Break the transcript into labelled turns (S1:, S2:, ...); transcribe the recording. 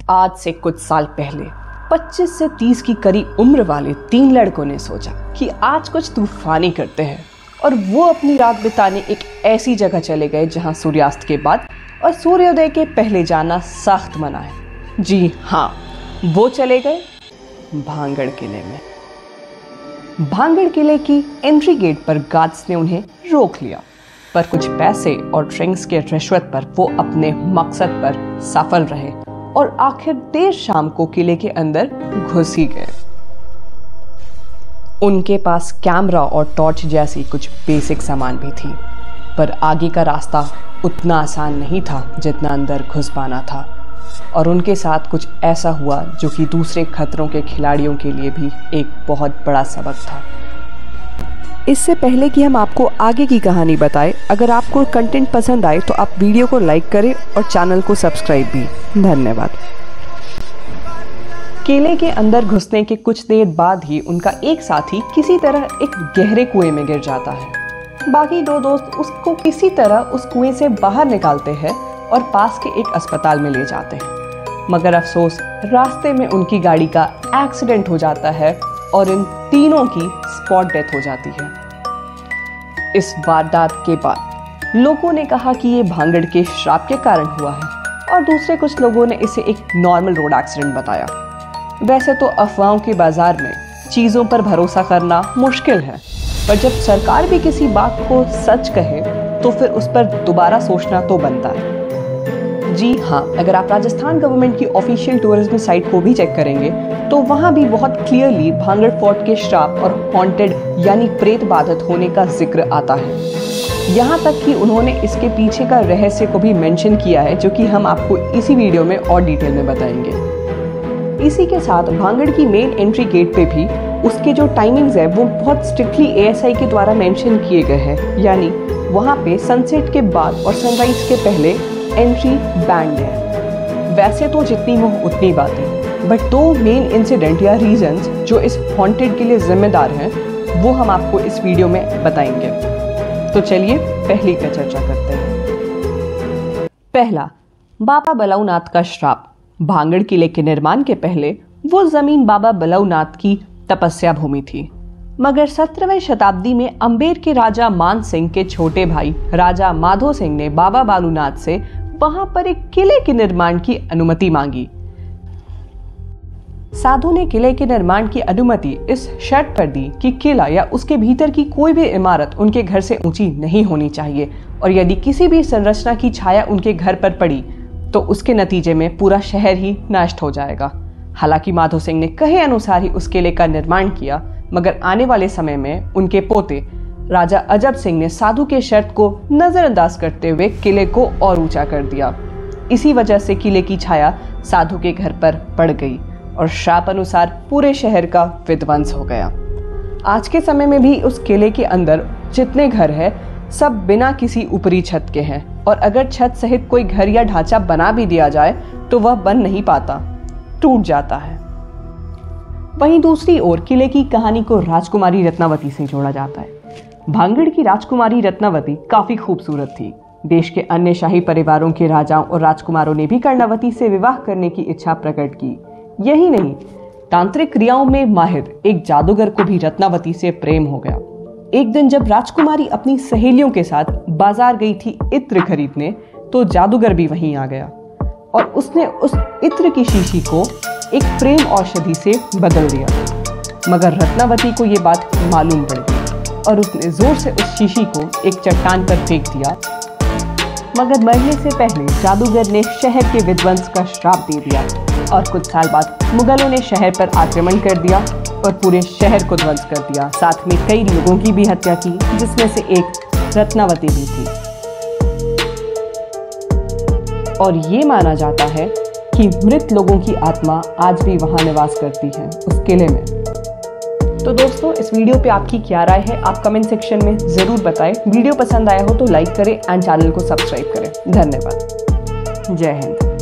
S1: आज से कुछ साल पहले 25 से 30 की करीब उम्र वाले 3 लड़कों ने सोचा कि आज कुछ तूफानी करते हैं और वो अपनी रात बिताने एक ऐसी जगह चले गए जहां सूर्यास्त के बाद और सूर्योदय के पहले जाना सख्त मना है। जी हाँ, वो चले गए भांगड़ किले में। भांगड़ किले की एंट्री गेट पर गार्ड्स ने उन्हें रोक लिया, पर कुछ पैसे और ड्रिंक्स के रिश्वत पर वो अपने मकसद पर सफल रहे और आखिर देर शाम को किले के अंदर घुस ही गए। उनके पास कैमरा और टॉर्च जैसी कुछ बेसिक सामान भी थी, पर आगे का रास्ता उतना आसान नहीं था जितना अंदर घुस पाना था। और उनके साथ कुछ ऐसा हुआ जो कि दूसरे खतरों के खिलाड़ियों के लिए भी एक बहुत बड़ा सबक था। इससे पहले कि हम आपको आगे की कहानी बताएं, अगर आपको कंटेंट पसंद आए तो आप वीडियो को लाइक करें और चैनल को सब्सक्राइब भी। धन्यवाद। किले के अंदर घुसने के कुछ देर बाद ही उनका एक साथी किसी तरह एक गहरे कुएं में गिर जाता है। बाकी 2 दोस्त उसको किसी तरह उस कुएं से बाहर निकालते हैं और पास के एक अस्पताल में ले जाते हैं, मगर अफसोस रास्ते में उनकी गाड़ी का एक्सीडेंट हो जाता है और इन तीनों की स्पॉट डेथ हो जाती है। इस वारदात के बाद लोगों ने कहा कि ये भांगड़ के श्राप के कारण हुआ है और दूसरे कुछ लोगों ने इसे एक नॉर्मल रोड एक्सीडेंट बताया। वैसे तो अफवाहों के बाजार में चीज़ों पर भरोसा करना मुश्किल है, पर जब सरकार भी किसी बात को सच कहे तो फिर उस पर दोबारा सोचना तो बनता है। जी हाँ, अगर आप राजस्थान गवर्नमेंट की ऑफिशियल टूरिज्म साइट को भी चेक करेंगे तो वहाँ भी बहुत क्लियरली भांगड़ फोर्ट के श्राप और हॉन्टेड यानी प्रेत बाधित होने का जिक्र आता है। यहाँ तक कि उन्होंने इसके पीछे का रहस्य को भी मेंशन किया है, जो कि हम आपको इसी वीडियो में और डिटेल में बताएंगे। इसी के साथ भांगड़ की मेन एंट्री गेट पे भी उसके जो टाइमिंग्स है वो बहुत स्ट्रिक्टली ASI के द्वारा मेंशन किए गए हैं, यानी वहाँ पे सनसेट के बाद और सनराइज के पहले एंट्री बैंड है। वैसे तो जितनी मुँह उतनी बातें, बट 2 मेन इंसिडेंट या रीजंस जो इस हॉन्टेड के लिए जिम्मेदार हैं वो हम आपको इस वीडियो में बताएंगे। तो चलिए पहली पे चर्चा करते हैं। पहला, बाबा बलौनाथ का श्राप। भांगड़ किले के निर्माण के पहले वो जमीन बाबा बलौनाथ की तपस्या भूमि थी, मगर 17वीं शताब्दी में अम्बेर के राजा मान सिंह के छोटे भाई राजा माधो सिंह ने बाबा बालूनाथ से वहां पर एक किले के निर्माण की अनुमति मांगी। साधु ने किले के निर्माण की अनुमति इस शर्त पर दी कि किला या उसके भीतर की कोई भी इमारत उनके घर से ऊंची नहीं होनी चाहिए, और यदि किसी भी संरचना की छाया उनके घर पर पड़ी तो उसके नतीजे में पूरा शहर ही नष्ट हो जाएगा। हालांकि माधो सिंह ने कहे अनुसार ही उस किले का निर्माण किया, मगर आने वाले समय में उनके पोते राजा अजब सिंह ने साधु के शर्त को नजरअंदाज करते हुए किले को और ऊंचा कर दिया। इसी वजह से किले की छाया साधु के घर पर पड़ गई और श्राप अनुसार पूरे शहर का विध्वंस हो गया। आज के समय में भी उस किले के अंदर जितने घर है सब बिना किसी ऊपरी छत के हैं, और अगर छत सहित कोई घर या ढांचा बना भी दिया जाए तो वह बन नहीं पाता, टूट जाता है। वहीं दूसरी ओर किले की कहानी को राजकुमारी रत्नावती से जोड़ा जाता है। भांगड़ की राजकुमारी रत्नावती काफी खूबसूरत थी। देश के अन्य शाही परिवारों के राजाओं और राजकुमारों ने भी कर्णावती से विवाह करने की इच्छा प्रकट की। यही नहीं, तांत्रिक क्रियाओं में माहिर एक जादूगर को भी रत्नावती से प्रेम हो गया। एक दिन जब राजकुमारी अपनी सहेलियों के साथ बाजार गई थी इत्र खरीदने, तो जादूगर भी वहीं आ गया और उसने उस इत्र की शीशी को एक प्रेम औषधि से बदल दिया। मगर रत्नावती को ये बात मालूम पड़ गई और उसने जोर से उस शीशी को एक चट्टान पर फेंक दिया, मगर मरने से पहले जादूगर ने शहर के विध्वंस का श्राप दे दिया और कुछ साल बाद मुगलों ने शहर पर आक्रमण कर दिया और पूरे शहर को ध्वंस कर दिया। साथ में कई लोगों की भी हत्या की, जिसमें से एक रत्नावती भी थी। और ये माना जाता है कि मृत लोगों की आत्मा आज भी वहां निवास करती है उस किले में। तो दोस्तों, इस वीडियो पे आपकी क्या राय है आप कमेंट सेक्शन में जरूर बताएं। वीडियो पसंद आया हो तो लाइक करें एंड चैनल को सब्सक्राइब करें। धन्यवाद। जय हिंद।